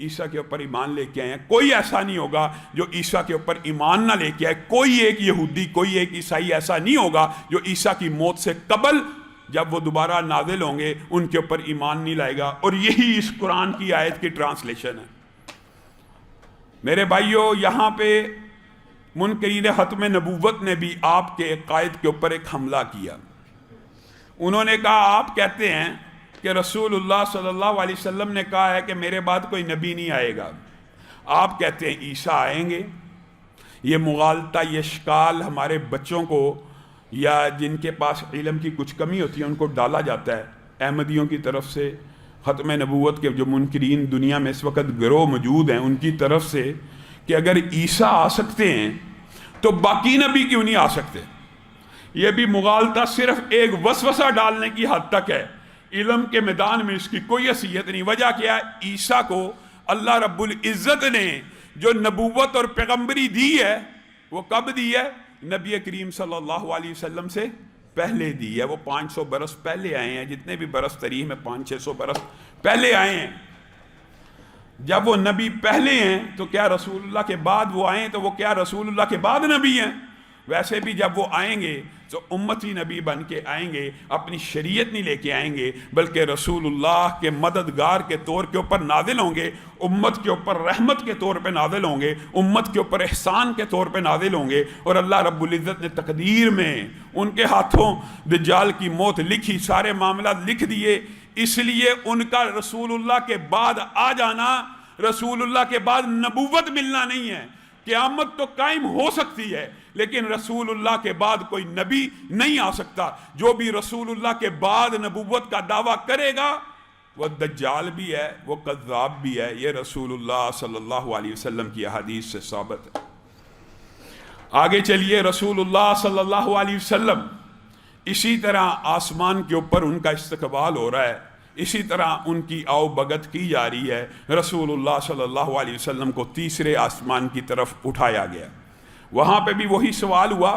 عیسیٰ کے اوپر ایمان لے کے آئے ہیں. کوئی ایسا نہیں ہوگا جو عیسیٰ کے اوپر ایمان نہ لے کے آئے. کوئی ایک یہودی، کوئی ایک عیسائی ایسا نہیں ہوگا جو عیسیٰ کی موت سے قبل جب وہ دوبارہ نازل ہوں گے ان کے اوپر ایمان نہیں لائے گا. اور یہی اس قرآن کی آیت کی ٹرانسلیشن ہے. میرے بھائیوں، یہاں پہ منکرین ختم نبوت نے بھی آپ کے قائد کے اوپر ایک حملہ کیا. انہوں نے کہا آپ کہتے ہیں کہ رسول اللہ صلی اللہ علیہ وسلم نے کہا ہے کہ میرے بعد کوئی نبی نہیں آئے گا. آپ کہتے ہیں عیسیٰ آئیں گے. یہ مغالطہ، یہ اشکال ہمارے بچوں کو یا جن کے پاس علم کی کچھ کمی ہوتی ہے ان کو ڈالا جاتا ہے احمدیوں کی طرف سے، ختم نبوت کے جو منکرین دنیا میں اس وقت گروہ موجود ہیں ان کی طرف سے، کہ اگر عیسیٰ آ سکتے ہیں تو باقی نبی کیوں نہیں آ سکتے. یہ بھی مغالطہ صرف ایک وسوسہ ڈالنے کی حد تک ہے. علم کے میدان میں اس کی کوئی حیثیت نہیں. وجہ کیا ہے؟ عیسیٰ کو اللہ رب العزت نے جو نبوت اور پیغمبری دی ہے وہ کب دی ہے؟ نبی کریم صلی اللہ علیہ وسلم سے پہلے دی ہے. وہ 500 برس پہلے آئے ہیں. جتنے بھی برس تاریخ میں 500-600 برس پہلے آئے ہیں. جب وہ نبی پہلے ہیں تو کیا رسول اللہ کے بعد وہ آئیں تو وہ کیا رسول اللہ کے بعد نبی ہیں؟ ویسے بھی جب وہ آئیں گے تو امتی نبی بن کے آئیں گے. اپنی شریعت نہیں لے کے آئیں گے بلکہ رسول اللہ کے مددگار کے طور کے اوپر نازل ہوں گے. امت کے اوپر رحمت کے طور پہ نازل ہوں گے. امت کے اوپر احسان کے طور پہ نازل ہوں گے. اور اللہ رب العزت نے تقدیر میں ان کے ہاتھوں دجال کی موت لکھی، سارے معاملات لکھ دیے. اس لیے ان کا رسول اللہ کے بعد آ جانا، رسول اللہ کے بعد نبوت ملنا نہیں ہے. قیامت تو قائم ہو سکتی ہے لیکن رسول اللہ کے بعد کوئی نبی نہیں آ سکتا. جو بھی رسول اللہ کے بعد نبوت کا دعویٰ کرے گا وہ دجال بھی ہے، وہ کذاب بھی ہے. یہ رسول اللہ صلی اللہ علیہ وسلم کی احادیث سے ثابت ہے. آگے چلیے. رسول اللہ صلی اللہ علیہ وسلم اسی طرح آسمان کے اوپر ان کا استقبال ہو رہا ہے، اسی طرح ان کی آؤ بگت کی جا رہی ہے. رسول اللہ صلی اللہ علیہ وسلم کو تیسرے آسمان کی طرف اٹھایا گیا. وہاں پہ بھی وہی سوال ہوا،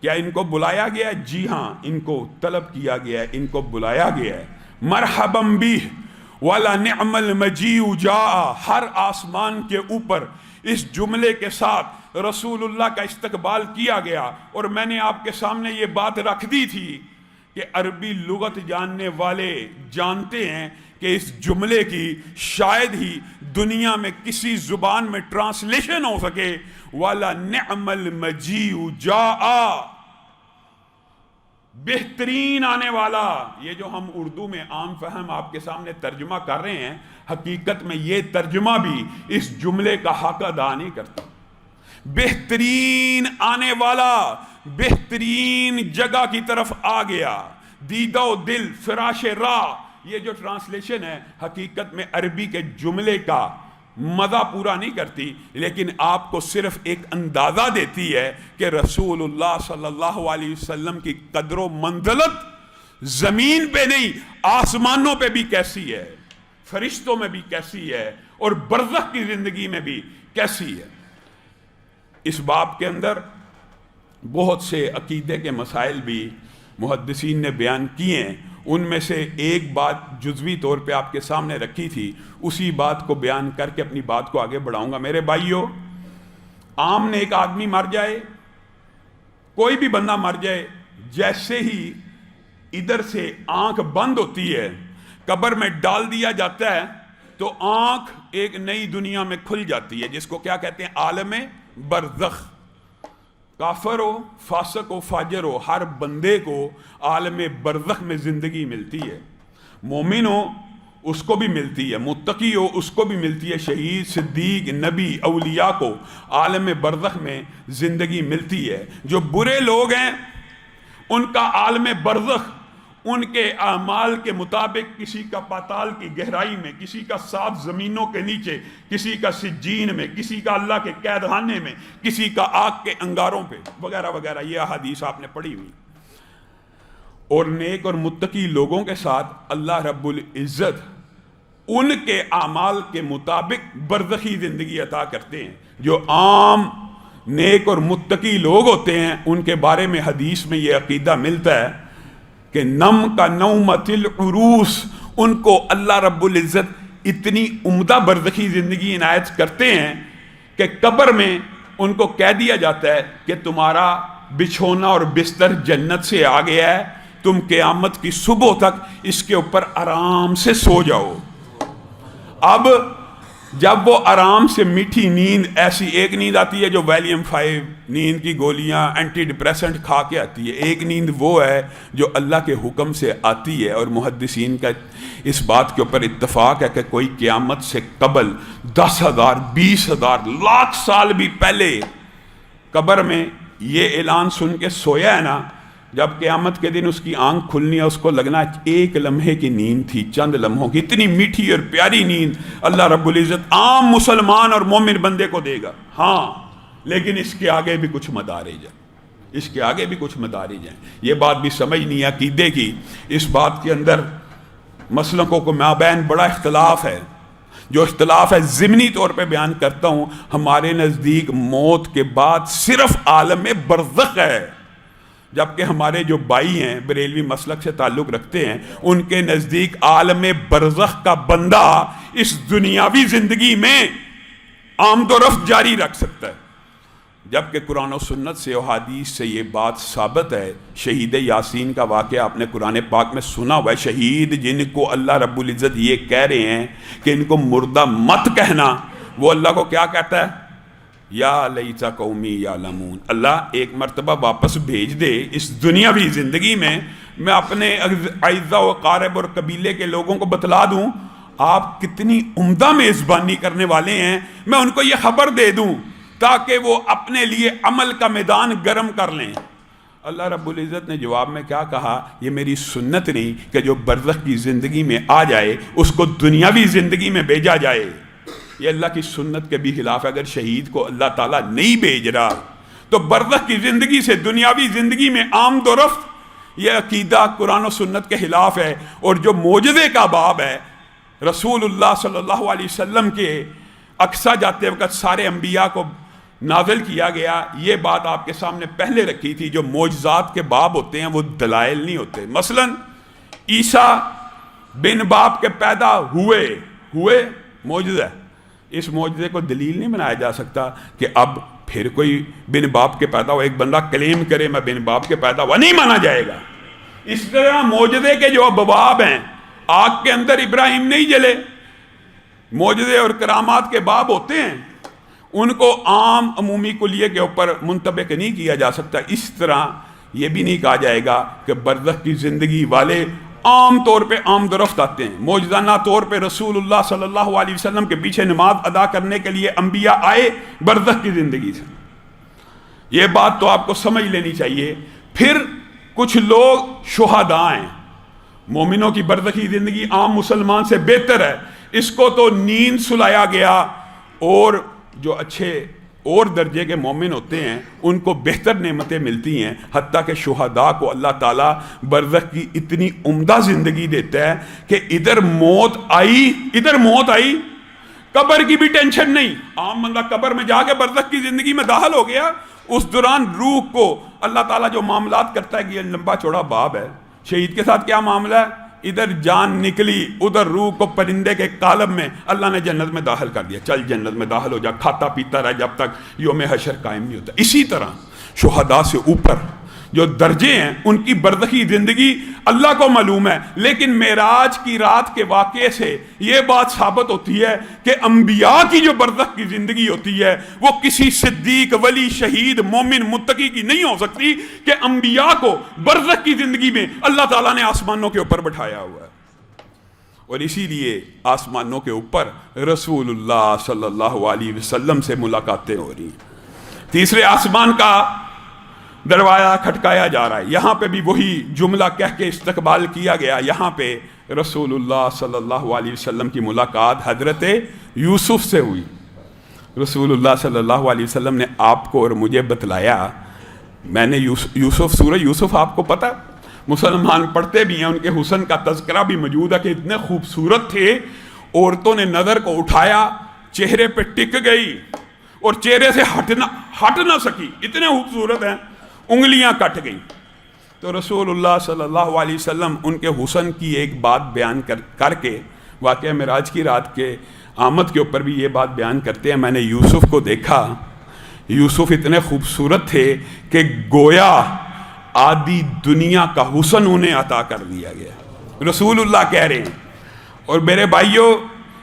کیا ان کو بلایا گیا ہے؟ جی ہاں، ان کو طلب کیا گیا ہے، ان کو بلایا گیا ہے. مرحبا بہ وَلَنِعْمَ الْمَجِيءُ جَاءَ. ہر آسمان کے اوپر اس جملے کے ساتھ رسول اللہ کا استقبال کیا گیا. اور میں نے آپ کے سامنے یہ بات رکھ دی تھی کہ عربی لغت جاننے والے جانتے ہیں کہ اس جملے کی شاید ہی دنیا میں کسی زبان میں ٹرانسلیشن ہو سکے. وَلَنِعْمَ الْمَجِيءُ جَاءَ، بہترین آنے والا. یہ جو ہم اردو میں عام فہم آپ کے سامنے ترجمہ کر رہے ہیں، حقیقت میں یہ ترجمہ بھی اس جملے کا حق ادا نہیں کرتا. بہترین آنے والا بہترین جگہ کی طرف آ گیا. دیدہ و دل، فراش راہ، یہ جو ٹرانسلیشن ہے حقیقت میں عربی کے جملے کا مزہ پورا نہیں کرتی، لیکن آپ کو صرف ایک اندازہ دیتی ہے کہ رسول اللہ صلی اللہ علیہ وسلم کی قدر و منزلت زمین پہ نہیں آسمانوں پہ بھی کیسی ہے، فرشتوں میں بھی کیسی ہے، اور برزخ کی زندگی میں بھی کیسی ہے. اس باب کے اندر بہت سے عقیدے کے مسائل بھی محدثین نے بیان کیے ہیں. ان میں سے ایک بات جزوی طور پہ آپ کے سامنے رکھی تھی، اسی بات کو بیان کر کے اپنی بات کو آگے بڑھاؤں گا. میرے بھائیوں، عام نے ایک آدمی مر جائے، کوئی بھی بندہ مر جائے، جیسے ہی ادھر سے آنکھ بند ہوتی ہے، قبر میں ڈال دیا جاتا ہے، تو آنکھ ایک نئی دنیا میں کھل جاتی ہے جس کو کیا کہتے ہیں؟ عالم برزخ. کافر ہو، فاسق ہو، فاجر ہو، ہر بندے کو عالم برزخ میں زندگی ملتی ہے. مومن ہو اس کو بھی ملتی ہے، متقی ہو اس کو بھی ملتی ہے، شہید، صدیق، نبی، اولیاء کو عالم برزخ میں زندگی ملتی ہے. جو برے لوگ ہیں ان کا عالم برزخ ان کے اعمال کے مطابق کسی کا پاتال کی گہرائی میں، کسی کا 7 زمینوں کے نیچے، کسی کا سجین میں، کسی کا اللہ کے قید خانے میں، کسی کا آگ کے انگاروں پہ، وغیرہ وغیرہ. یہ احادیث آپ نے پڑھی ہوئی. اور نیک اور متقی لوگوں کے ساتھ اللہ رب العزت ان کے اعمال کے مطابق برزخی زندگی عطا کرتے ہیں. جو عام نیک اور متقی لوگ ہوتے ہیں ان کے بارے میں حدیث میں یہ عقیدہ ملتا ہے کہ نم کا نومت العروس، ان کو اللہ رب العزت اتنی عمدہ برزخی زندگی عنایت کرتے ہیں کہ قبر میں ان کو کہہ دیا جاتا ہے کہ تمہارا بچھونا اور بستر جنت سے آ گیا ہے، تم قیامت کی صبح تک اس کے اوپر آرام سے سو جاؤ۔ اب جب وہ آرام سے میٹھی نیند، ایسی ایک نیند آتی ہے جو ویلیم 5 نیند کی گولیاں اینٹی ڈپریسنٹ کھا کے آتی ہے، ایک نیند وہ ہے جو اللہ کے حکم سے آتی ہے، اور محدثین کا اس بات کے اوپر اتفاق ہے کہ کوئی قیامت سے قبل 10,000 20,000 لاکھ سال بھی پہلے قبر میں یہ اعلان سن کے سویا ہے نا، جب قیامت کے دن اس کی آنکھ کھلنی ہے اس کو لگنا ایک لمحے کی نیند تھی، چند لمحوں کی، اتنی میٹھی اور پیاری نیند اللہ رب العزت عام مسلمان اور مومن بندے کو دے گا۔ ہاں لیکن اس کے آگے بھی کچھ مدارج ہیں، اس کے آگے بھی کچھ مدارج ہیں، یہ بات بھی سمجھ نہیں عقیدے کی، اس بات کے اندر مسلکوں کو مابین بڑا اختلاف ہے۔ جو اختلاف ہے ضمنی طور پہ بیان کرتا ہوں، ہمارے نزدیک موت کے بعد صرف عالم برزخ ہے، جبکہ ہمارے جو بھائی ہیں بریلوی مسلک سے تعلق رکھتے ہیں ان کے نزدیک عالم برزخ کا بندہ اس دنیاوی زندگی میں آمد و رفت جاری رکھ سکتا ہے، جبکہ قرآن و سنت سے اور حدیث سے یہ بات ثابت ہے۔ شہید یاسین کا واقعہ آپ نے قرآن پاک میں سنا ہوا ہے، شہید جن کو اللہ رب العزت یہ کہہ رہے ہیں کہ ان کو مردہ مت کہنا، وہ اللہ کو کیا کہتا ہے؟ یا لیت قومی یعلمون، اللہ ایک مرتبہ واپس بھیج دے اس دنیاوی زندگی میں اپنے اعزاء و قارب اور قبیلے کے لوگوں کو بتلا دوں آپ کتنی عمدہ میزبانی کرنے والے ہیں، میں ان کو یہ خبر دے دوں تاکہ وہ اپنے لیے عمل کا میدان گرم کر لیں۔ اللہ رب العزت نے جواب میں کیا کہا؟ یہ میری سنت نہیں کہ جو برزخ کی زندگی میں آ جائے اس کو دنیاوی زندگی میں بھیجا جائے، یہ اللہ کی سنت کے بھی خلاف ہے۔ اگر شہید کو اللہ تعالیٰ نہیں بھیج رہا تو برزخ کی زندگی سے دنیاوی زندگی میں آمد و رفت، یہ عقیدہ قرآن و سنت کے خلاف ہے۔ اور جو معجزے کا باب ہے، رسول اللہ صلی اللہ علیہ وسلم کے اقصیٰ جاتے وقت سارے انبیاء کو نازل کیا گیا، یہ بات آپ کے سامنے پہلے رکھی تھی۔ جو معجزات کے باب ہوتے ہیں وہ دلائل نہیں ہوتے۔ مثلا عیسیٰ بن باپ کے پیدا ہوئے معجزہ ہے، اس معجزے کو دلیل نہیں بنایا جا سکتا کہ اب پھر کوئی بن باپ کے پیدا ہوا، ایک بندہ کلیم کرے میں بن باپ کے پیدا ہوا، نہیں مانا جائے گا۔ اس طرح معجزے کے جو ابواب ہیں، آگ کے اندر ابراہیم نہیں جلے، معجزے اور کرامات کے باب ہوتے ہیں، ان کو عام عمومی کلیے کے اوپر منطبق نہیں کیا جا سکتا۔ اس طرح یہ بھی نہیں کہا جائے گا کہ برزخ کی زندگی والے عام طور پہ آمد و رفت آتے ہیں۔ موجزانہ طور پہ رسول اللہ صلی اللہ علیہ وسلم کے پیچھے نماز ادا کرنے کے لیے انبیاء آئے برزخ کی زندگی سے، یہ بات تو آپ کو سمجھ لینی چاہیے۔ پھر کچھ لوگ شہداء ہیں، مومنوں کی برزخی زندگی عام مسلمان سے بہتر ہے، اس کو تو نیند سلایا گیا، اور جو اچھے اور درجے کے مومن ہوتے ہیں ان کو بہتر نعمتیں ملتی ہیں، حتیٰ کہ شہداء کو اللہ تعالیٰ برزخ کی اتنی عمدہ زندگی دیتا ہے کہ ادھر موت آئی قبر کی بھی ٹینشن نہیں۔ عام بندہ قبر میں جا کے برزخ کی زندگی میں داخل ہو گیا، اس دوران روح کو اللہ تعالیٰ جو معاملات کرتا ہے کہ یہ لمبا چوڑا باب ہے۔ شہید کے ساتھ کیا معاملہ ہے؟ ادھر جان نکلی، ادھر روح کو پرندے کے قالب میں اللہ نے جنت میں داخل کر دیا، چل جنت میں داخل ہو جا، کھاتا پیتا رہ جب تک یوم حشر قائم نہیں ہوتا۔ اسی طرح شہداء سے اوپر جو درجے ہیں ان کی برزخی زندگی اللہ کو معلوم ہے، لیکن معراج کی رات کے واقعے سے یہ بات ثابت ہوتی ہے کہ انبیاء کی جو برزخ کی زندگی ہوتی ہے وہ کسی صدیق، ولی، شہید، مومن، متقی کی نہیں ہو سکتی، کہ انبیاء کو برزخ کی زندگی میں اللہ تعالیٰ نے آسمانوں کے اوپر بٹھایا ہوا ہے، اور اسی لیے آسمانوں کے اوپر رسول اللہ صلی اللہ علیہ وسلم سے ملاقاتیں ہو رہی ہیں۔ تیسرے آسمان کا دروازہ کھٹکایا جا رہا ہے، یہاں پہ بھی وہی جملہ کہہ کے استقبال کیا گیا۔ یہاں پہ رسول اللہ صلی اللہ علیہ وسلم کی ملاقات حضرت یوسف سے ہوئی۔ رسول اللہ صلی اللہ علیہ وسلم نے آپ کو اور مجھے بتلایا، میں نے یوسف، سورہ یوسف آپ کو پتہ، مسلمان پڑھتے بھی ہیں، ان کے حسن کا تذکرہ بھی موجود ہے کہ اتنے خوبصورت تھے، عورتوں نے نظر کو اٹھایا، چہرے پہ ٹک گئی اور چہرے سے ہٹ نہ سکی، اتنے خوبصورت ہیں، انگلیاں کٹ گئیں۔ تو رسول اللہ صلی اللہ علیہ وسلم ان کے حسن کی ایک بات بیان کر کے واقعہ معراج کی رات کے آمد کے اوپر بھی یہ بات بیان کرتے ہیں، میں نے یوسف کو دیکھا، یوسف اتنے خوبصورت تھے کہ گویا آدھی دنیا کا حسن انہیں عطا کر دیا گیا، رسول اللہ کہہ رہے ہیں۔ اور میرے بھائیوں،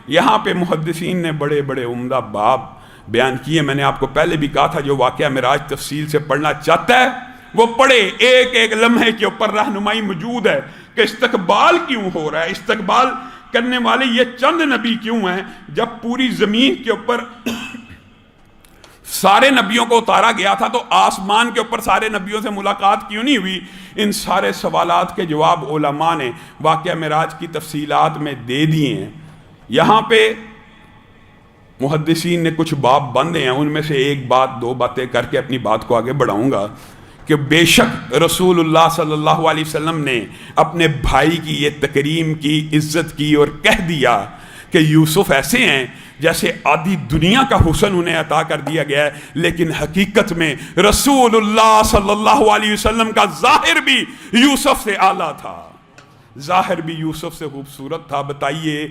یہاں پہ محدثین نے بڑے بڑے عمدہ باب بیان کیے، میں نے آپ کو پہلے بھی کہا تھا جو واقعہ معراج تفصیل سے پڑھنا چاہتا ہے وہ پڑھے، ایک ایک لمحے کے اوپر رہنمائی موجود ہے کہ استقبال کیوں ہو رہا ہے، استقبال کرنے والے یہ چند نبی کیوں ہیں، جب پوری زمین کے اوپر سارے نبیوں کو اتارا گیا تھا تو آسمان کے اوپر سارے نبیوں سے ملاقات کیوں نہیں ہوئی؟ ان سارے سوالات کے جواب علماء نے واقعہ معراج کی تفصیلات میں دے دیے ہیں۔ یہاں پہ محدثین نے کچھ باب بندے ہیں، ان میں سے ایک بات دو باتیں کر کے اپنی بات کو آگے بڑھاؤں گا کہ بے شک رسول اللہ صلی اللہ علیہ وسلم نے اپنے بھائی کی یہ تکریم کی، عزت کی اور کہہ دیا کہ یوسف ایسے ہیں جیسے آدھی دنیا کا حسن انہیں عطا کر دیا گیا ہے، لیکن حقیقت میں رسول اللہ صلی اللہ علیہ وسلم کا ظاہر بھی یوسف سے اعلیٰ تھا، ظاہر بھی یوسف سے خوبصورت تھا۔ بتائیے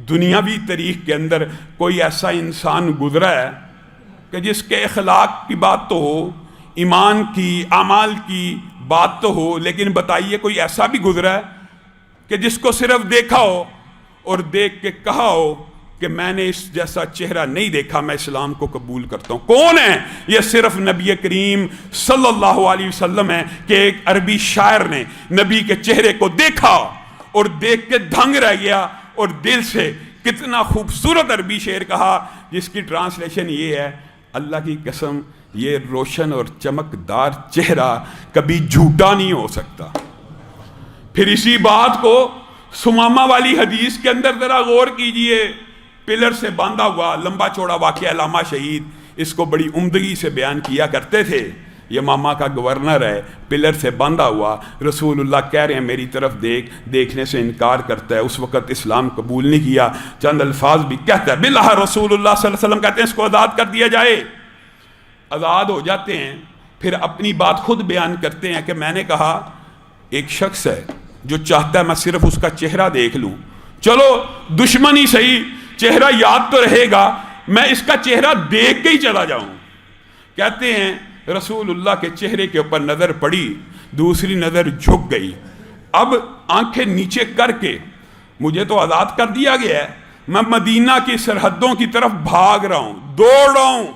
دنیاوی تاریخ کے اندر کوئی ایسا انسان گزرا ہے کہ جس کے اخلاق کی بات تو ہو، ایمان کی، اعمال کی بات تو ہو، لیکن بتائیے کوئی ایسا بھی گزرا ہے کہ جس کو صرف دیکھا ہو اور دیکھ کے کہا ہو کہ میں نے اس جیسا چہرہ نہیں دیکھا، میں اسلام کو قبول کرتا ہوں؟ کون ہے یہ؟ صرف نبی کریم صلی اللہ علیہ وسلم ہے کہ ایک عربی شاعر نے نبی کے چہرے کو دیکھا اور دیکھ کے دھنگ رہ گیا اور دل سے کتنا خوبصورت عربی شعر کہا جس کی ٹرانسلیشن یہ ہے، اللہ کی قسم یہ روشن اور چمکدار چہرہ کبھی جھوٹا نہیں ہو سکتا۔ پھر اسی بات کو سمامہ والی حدیث کے اندر ذرا غور کیجئے، پلر سے باندھا ہوا لمبا چوڑا واقعہ، علامہ شہید اس کو بڑی عمدگی سے بیان کیا کرتے تھے۔ یہ ماما کا گورنر ہے، پلر سے باندھا ہوا، رسول اللہ کہہ رہے ہیں میری طرف دیکھ، دیکھنے سے انکار کرتا ہے، اس وقت اسلام قبول نہیں کیا، چند الفاظ بھی کہتا ہے، باللہ رسول اللہ صلی اللہ علیہ وسلم کہتے ہیں اس کو آزاد کر دیا جائے، آزاد ہو جاتے ہیں۔ پھر اپنی بات خود بیان کرتے ہیں کہ میں نے کہا ایک شخص ہے جو چاہتا ہے میں صرف اس کا چہرہ دیکھ لوں، چلو دشمن ہی صحیح، چہرہ یاد تو رہے گا، میں اس کا چہرہ دیکھ کے ہی چلا جاؤں۔ کہتے ہیں رسول اللہ کے چہرے کے اوپر نظر پڑی، دوسری نظر جھک گئی، اب آنکھیں نیچے کر کے مجھے تو آزاد کر دیا گیا ہے، میں مدینہ کی سرحدوں کی طرف بھاگ رہا ہوں، دوڑ رہا ہوں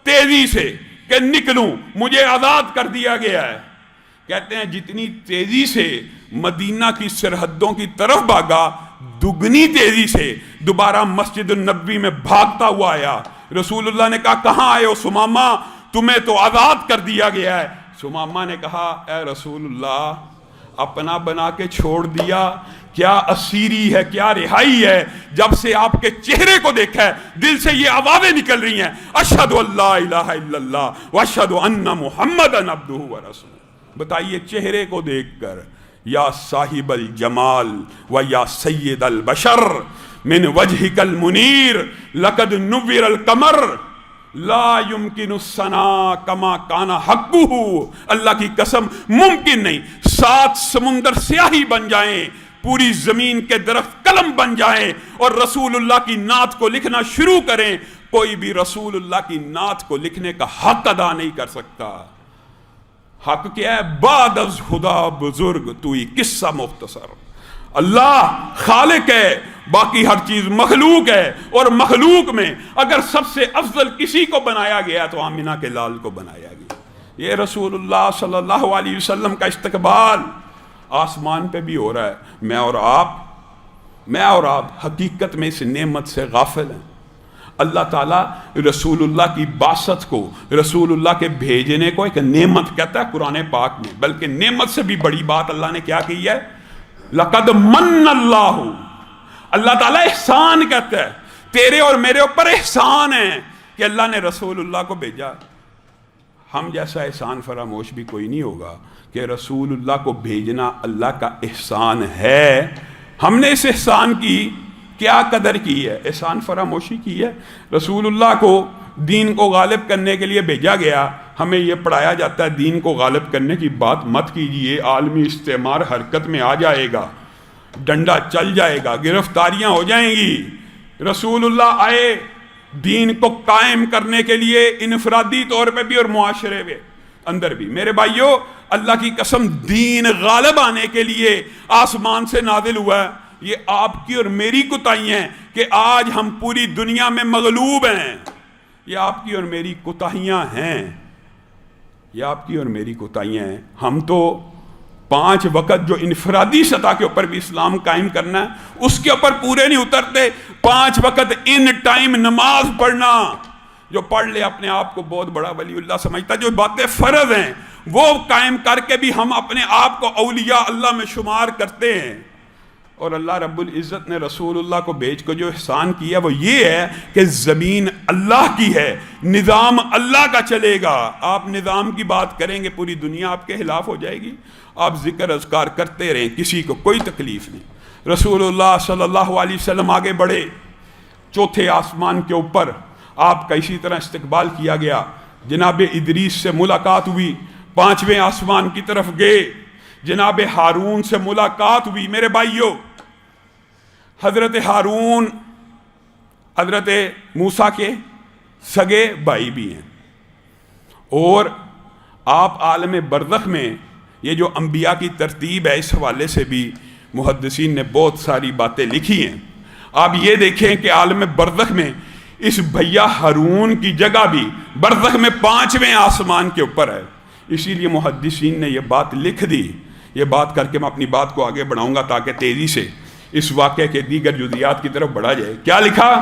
تیزی سے کہ نکلوں، مجھے آزاد کر دیا گیا ہے۔ کہتے ہیں جتنی تیزی سے مدینہ کی سرحدوں کی طرف بھاگا، دگنی تیزی سے دوبارہ مسجد النبوی میں بھاگتا ہوا آیا۔ رسول اللہ نے کہا کہاں آئے ہو سمامہ، تمہیں تو آزاد کر دیا گیا ہے۔ سمامہ نے کہا اے رسول اللہ، اپنا بنا کے چھوڑ دیا، کیا اسیری ہے، کیا رہائی ہے، جب سے آپ کے چہرے کو دیکھا ہے دل سے یہ آوازیں نکل رہی ہیں، اشہد ان لا الہ الا اللہ واشہد ان محمدًا عبدہ ورسولہ۔ بتائیے چہرے کو دیکھ کر، یا صاحب الجمال و یا سید البشر من وجہک المنیر لقد نور القمر لا یمکن الثناء کما کان حقہ۔ اللہ کی قسم ممکن نہیں 7 سمندر سیاہی بن جائیں، پوری زمین کے درخت قلم بن جائیں اور رسول اللہ کی نعت کو لکھنا شروع کریں، کوئی بھی رسول اللہ کی نعت کو لکھنے کا حق ادا نہیں کر سکتا۔ حق کیا ہے؟ بعد از خدا بزرگ توئی قصہ مختصر۔ اللہ خالق ہے، باقی ہر چیز مخلوق ہے، اور مخلوق میں اگر سب سے افضل کسی کو بنایا گیا تو آمینہ کے لال کو بنایا گیا۔ یہ رسول اللہ صلی اللہ علیہ وسلم کا استقبال آسمان پہ بھی ہو رہا ہے۔ میں اور آپ حقیقت میں اس نعمت سے غافل ہیں۔ اللہ تعالیٰ رسول اللہ کی بعثت کو، رسول اللہ کے بھیجنے کو ایک نعمت کہتا ہے قرآن پاک میں، بلکہ نعمت سے بھی بڑی بات اللہ نے کیا کی ہے؟ لقد من اللہ، اللہ تعالیٰ احسان کہتا ہے، تیرے اور میرے اوپر احسان ہے کہ اللہ نے رسول اللہ کو بھیجا۔ ہم جیسا احسان فراموش بھی کوئی نہیں ہوگا کہ رسول اللہ کو بھیجنا اللہ کا احسان ہے۔ ہم نے اس احسان کی کیا قدر کی ہے؟ احسان فراموشی کی ہے۔ رسول اللہ کو دین کو غالب کرنے کے لیے بھیجا گیا، ہمیں یہ پڑھایا جاتا ہے دین کو غالب کرنے کی بات مت کیجیے، عالمی استعمار حرکت میں آ جائے گا۔ ڈنڈا چل جائے گا، گرفتاریاں ہو جائیں گی۔ رسول اللہ آئے دین کو قائم کرنے کے لیے، انفرادی طور پہ بھی اور معاشرے میں اندر بھی۔ میرے بھائیوں، اللہ کی قسم، دین غالب آنے کے لیے آسمان سے نازل ہوا ہے۔ یہ آپ کی اور میری کوتاہیاں ہیں کہ آج ہم پوری دنیا میں مغلوب ہیں۔ یہ آپ کی اور میری کوتاہیاں ہیں، یہ آپ کی اور میری کوتاہیاں ہیں۔ ہم تو 5 وقت جو انفرادی سطح کے اوپر بھی اسلام قائم کرنا ہے، اس کے اوپر پورے نہیں اترتے۔ 5 وقت ان ٹائم نماز پڑھنا، جو پڑھ لے اپنے آپ کو بہت بڑا ولی اللہ سمجھتا ہے۔ جو باتیں فرض ہیں وہ قائم کر کے بھی ہم اپنے آپ کو اولیاء اللہ میں شمار کرتے ہیں۔ اور اللہ رب العزت نے رسول اللہ کو بھیج کو جو احسان کیا وہ یہ ہے کہ زمین اللہ کی ہے، نظام اللہ کا چلے گا۔ آپ نظام کی بات کریں گے پوری دنیا آپ کے خلاف ہو جائے گی۔ آپ ذکر اذکار کرتے رہیں، کسی کو کوئی تکلیف نہیں۔ رسول اللہ صلی اللہ علیہ وسلم آگے بڑھے، 4تھے آسمان کے اوپر آپ کا اسی طرح استقبال کیا گیا۔ جناب ادریس سے ملاقات ہوئی، 5ویں آسمان کی طرف گئے، جناب ہارون سے ملاقات ہوئی۔ میرے بھائیوں، حضرت ہارون حضرت موسیٰ کے سگے بھائی بھی ہیں، اور آپ عالم برزخ میں یہ جو انبیاء کی ترتیب ہے اس حوالے سے بھی محدثین نے بہت ساری باتیں لکھی ہیں۔ آپ یہ دیکھیں کہ عالم برزخ میں اس بھیا ہارون کی جگہ بھی برزخ میں 5ویں آسمان کے اوپر ہے۔ اسی لیے محدثین نے یہ بات لکھ دی۔ یہ بات کر کے میں اپنی بات کو آگے بڑھاؤں گا تاکہ تیزی سے اس واقعے کے دیگر جزیات کی طرف بڑھا جائے۔ کیا لکھا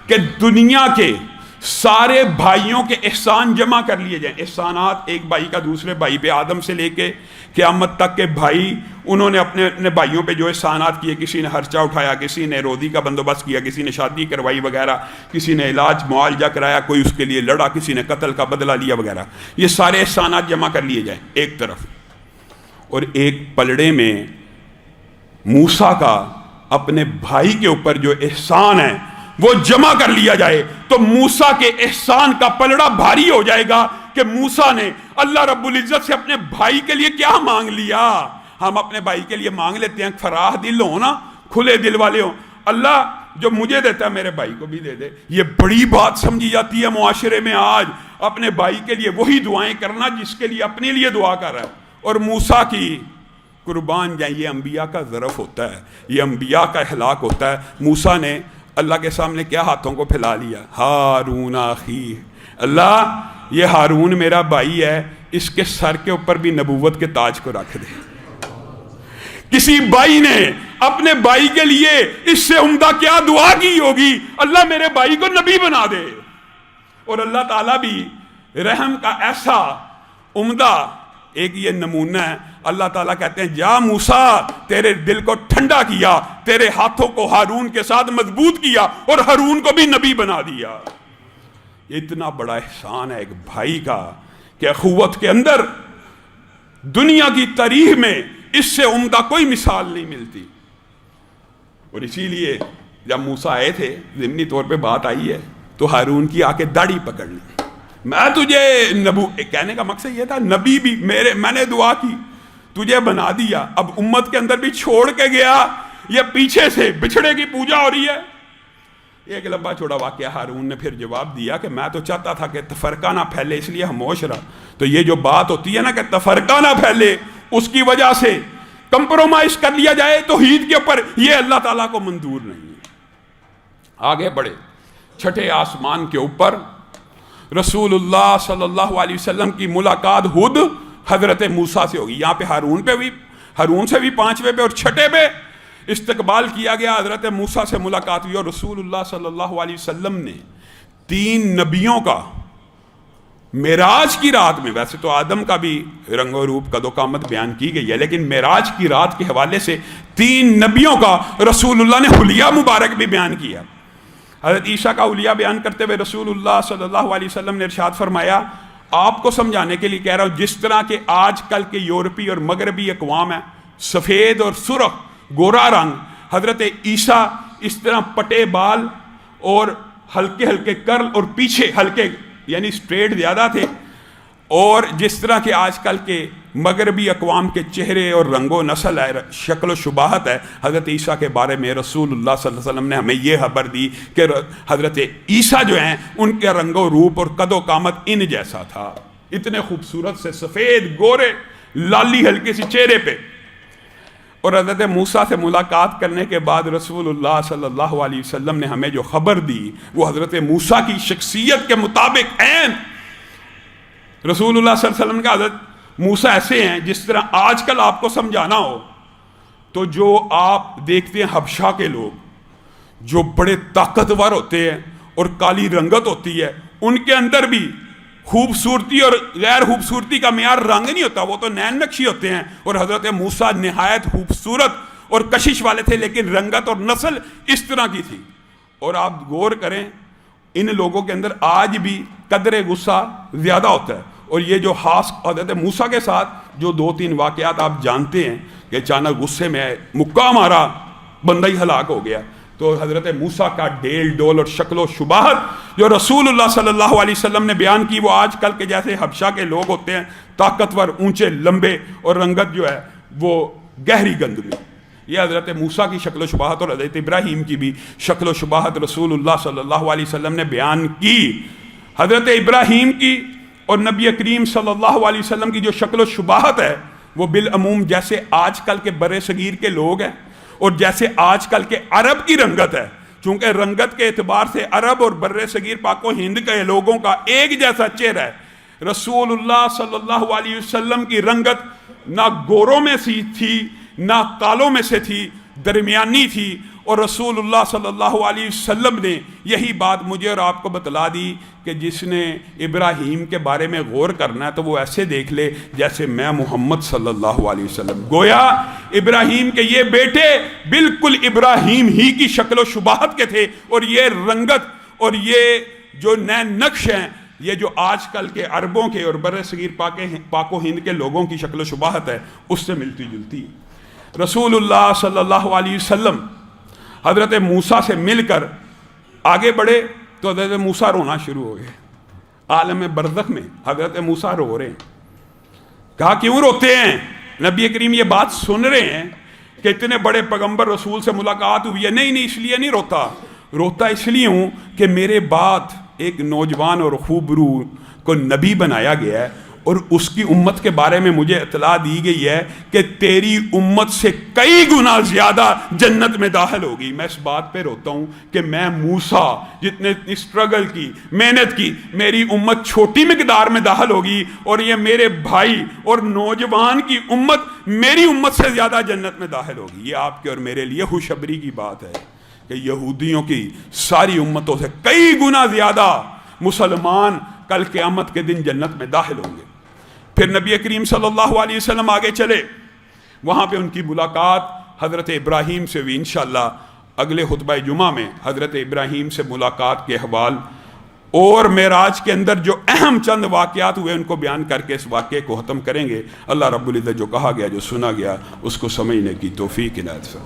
کہ دنیا کے سارے بھائیوں کے احسان جمع کر لیے جائیں۔ احسانات ایک بھائی کا دوسرے بھائی پہ، آدم سے لے کے قیامت تک کے بھائی، انہوں نے اپنے اپنے بھائیوں پہ جو احسانات کیے، کسی نے خرچہ اٹھایا، کسی نے روزی کا بندوبست کیا، کسی نے شادی کروائی وغیرہ، کسی نے علاج معالجہ کرایا، کوئی اس کے لیے لڑا، کسی نے قتل کا بدلہ لیا وغیرہ۔ یہ سارے احسانات جمع کر لیے جائیں ایک طرف، اور ایک پلڑے میں موسیٰ کا اپنے بھائی کے اوپر جو احسان ہے وہ جمع کر لیا جائے، تو موسیٰ کے احسان کا پلڑا بھاری ہو جائے گا کہ موسیٰ نے اللہ رب العزت سے اپنے بھائی کے لیے کیا مانگ لیا۔ ہم اپنے بھائی کے لیے مانگ لیتے ہیں فراخ دل ہو نا، کھلے دل والے ہوں، اللہ جو مجھے دیتا ہے میرے بھائی کو بھی دے دے۔ یہ بڑی بات سمجھی جاتی ہے معاشرے میں آج، اپنے بھائی کے لیے وہی دعائیں کرنا جس کے لیے اپنے لیے دعا کر رہا ہے۔ اور موسیٰ کی قربان جائیں، یہ انبیاء کا ظرف ہوتا ہے، یہ انبیاء کا اخلاق ہوتا ہے۔ موسیٰ نے اللہ کے سامنے کیا ہاتھوں کو پھیلا لیا، ہارون اخی، اللہ یہ ہارون میرا بھائی ہے، اس کے سر کے اوپر بھی نبوت کے تاج کو رکھ دے۔ کسی بھائی نے اپنے بھائی کے لیے اس سے عمدہ کیا دعا کی ہوگی، اللہ میرے بھائی کو نبی بنا دے۔ اور اللہ تعالیٰ بھی رحم کا ایسا عمدہ ایک یہ نمونہ ہے، اللہ تعالیٰ کہتے ہیں جا موسیٰ، تیرے دل کو ٹھنڈا کیا، تیرے ہاتھوں کو ہارون کے ساتھ مضبوط کیا اور ہارون کو بھی نبی بنا دیا۔ یہ اتنا بڑا احسان ہے ایک بھائی کا کہ اخوت کے اندر دنیا کی تاریخ میں اس سے عمدہ کوئی مثال نہیں ملتی۔ اور اسی لیے جب موسیٰ آئے تھے، ضمنی طور پہ بات آئی ہے، تو ہارون کی آ کے داڑھی پکڑ لی، میں تجھے کہنے کا مقصد یہ تھا نبی بھی میں نے دعا کی، تجھے بنا دیا، اب امت کے اندر بھی چھوڑ کے گیا، یہ پیچھے سے بچھڑے کی پوجا ہو رہی ہے۔ ایک لمبا چھوڑا واقعہ، ہارون نے پھر جواب دیا کہ میں تو چاہتا تھا کہ تفرقہ نہ پھیلے، اس لیے خاموش رہا۔ تو یہ جو بات ہوتی ہے نا کہ تفرقہ نہ پھیلے، اس کی وجہ سے کمپرومائز کر لیا جائے توحید کے اوپر، یہ اللہ تعالیٰ کو منظور نہیں ہے۔ آگے بڑھے، 6 آسمان کے اوپر رسول اللہ صلی اللہ علیہ وسلم کی ملاقات خود حضرت موسیٰ سے ہوگی۔ یہاں پہ ہارون سے بھی 5ویں پہ اور 6 پہ استقبال کیا گیا، حضرت موسیٰ سے ملاقات ہوئی۔ اور رسول اللہ صلی اللہ علیہ وسلم نے 3 نبیوں کا معراج کی رات میں، ویسے تو آدم کا بھی رنگ و روپ قد و قامت بیان کی گئی ہے، لیکن معراج کی رات کے حوالے سے 3 نبیوں کا رسول اللہ نے حلیہ مبارک بھی بیان کیا۔ حضرت عیسیٰ کا حلیہ بیان کرتے ہوئے رسول اللہ صلی اللہ علیہ وسلم نے ارشاد فرمایا، آپ کو سمجھانے کے لیے کہہ رہا ہوں، جس طرح کہ آج کل کے یورپی اور مغربی اقوام ہیں، سفید اور سرخ گورا رنگ، حضرت عیسیٰ اس طرح پٹے بال اور ہلکے ہلکے کرل اور پیچھے ہلکے یعنی سٹریٹ زیادہ تھے، اور جس طرح کہ آج کل کے مغربی اقوام کے چہرے اور رنگ و نسل ہے، شکل و شباہت ہے، حضرت عیسیٰ کے بارے میں رسول اللہ صلی اللہ علیہ وسلم نے ہمیں یہ خبر دی کہ حضرت عیسیٰ جو ہیں ان کے رنگ و روپ اور قد و قامت ان جیسا تھا، اتنے خوبصورت سے سفید گورے لالی ہلکی سی چہرے پہ۔ اور حضرت موسیٰ سے ملاقات کرنے کے بعد رسول اللہ صلی اللہ علیہ وسلم نے ہمیں جو خبر دی وہ حضرت موسیٰ کی شخصیت کے مطابق عین رسول اللہ صلی اللہ علیہ وسلم کا حضرت موسیٰ ایسے ہیں جس طرح آج کل آپ کو سمجھانا ہو تو جو آپ دیکھتے ہیں حبشہ کے لوگ جو بڑے طاقتور ہوتے ہیں اور کالی رنگت ہوتی ہے، ان کے اندر بھی خوبصورتی اور غیر خوبصورتی کا معیار رنگ نہیں ہوتا، وہ تو نین نقشی ہوتے ہیں، اور حضرت موسیٰ نہایت خوبصورت اور کشش والے تھے، لیکن رنگت اور نسل اس طرح کی تھی۔ اور آپ غور کریں ان لوگوں کے اندر آج بھی قدر غصہ زیادہ ہوتا ہے، اور یہ جو خاص حضرت موسیٰ کے ساتھ جو 2-3 واقعات آپ جانتے ہیں کہ اچانک غصے میں مکہ مارا بندہ ہی ہلاک ہو گیا، تو حضرت موسیٰ کا ڈیل ڈول اور شکل و شباہت جو رسول اللہ صلی اللہ علیہ وسلم نے بیان کی وہ آج کل کے جیسے حبشہ کے لوگ ہوتے ہیں، طاقتور، اونچے، لمبے، اور رنگت جو ہے وہ گہری گندمی، یہ حضرت موسیٰ کی شکل و شباہت اور حضرت ابراہیم کی بھی شکل و شباہت رسول اللہ صلی اللہ علیہ وسلم نے بیان کی۔ حضرت ابراہیم کی اور نبی کریم صلی اللہ علیہ وسلم کی جو شکل و شباہت ہے وہ بالعموم جیسے آج کل کے بر صغیر کے لوگ ہیں اور جیسے آج کل کے عرب کی رنگت ہے، چونکہ رنگت کے اعتبار سے عرب اور بر صغیر پاک و ہند کے لوگوں کا ایک جیسا چہرہ ہے۔ رسول اللہ صلی اللہ علیہ وسلم کی رنگت نہ گوروں میں سی تھی نہ کالوں میں سے تھی، درمیانی تھی، اور رسول اللہ صلی اللہ علیہ وسلم نے یہی بات مجھے اور آپ کو بتلا دی کہ جس نے ابراہیم کے بارے میں غور کرنا ہے تو وہ ایسے دیکھ لے جیسے میں محمد صلی اللہ علیہ وسلم، گویا ابراہیم کے یہ بیٹے بالکل ابراہیم ہی کی شکل و شباہت کے تھے، اور یہ رنگت اور یہ جو نین نقش ہیں یہ جو آج کل کے عربوں کے اور بر صغیر پاک و ہند کے لوگوں کی شکل و شباہت ہے اس سے ملتی جلتی ہے۔ رسول اللہ صلی اللہ علیہ وسلم حضرت موسیٰ سے مل کر آگے بڑھے تو حضرت موسیٰ رونا شروع ہو گئے، عالم برزخ میں حضرت موسیٰ رو رہے ہیں۔ کہا کیوں روتے ہیں؟ نبی کریم یہ بات سن رہے ہیں کہ اتنے بڑے پیغمبر رسول سے ملاقات ہوئی ہے۔ نہیں اس لیے نہیں روتا اس لیے ہوں کہ میرے بعد ایک نوجوان اور خوبرو کو نبی بنایا گیا ہے، اور اس کی امت کے بارے میں مجھے اطلاع دی گئی ہے کہ تیری امت سے کئی گنا زیادہ جنت میں داخل ہوگی۔ میں اس بات پہ روتا ہوں کہ میں موسیٰ جتنے اسٹرگل کی، محنت کی، میری امت چھوٹی مقدار میں داخل ہوگی، اور یہ میرے بھائی اور نوجوان کی امت میری امت سے زیادہ جنت میں داخل ہوگی۔ یہ آپ کے اور میرے لیے خوشخبری کی بات ہے کہ یہودیوں کی ساری امتوں سے کئی گنا زیادہ مسلمان کل قیامت کے دن جنت میں داخل ہوں گے۔ پھر نبی کریم صلی اللہ علیہ وسلم آگے چلے، وہاں پہ ان کی ملاقات حضرت ابراہیم سے ہوئی۔ انشاءاللہ اگلے خطبہ جمعہ میں حضرت ابراہیم سے ملاقات کے احوال اور معراج کے اندر جو اہم چند واقعات ہوئے ان کو بیان کر کے اس واقعے کو ختم کریں گے۔ اللہ رب العزت جو کہا گیا جو سنا گیا اس کو سمجھنے کی توفیق عنایت فرمائے۔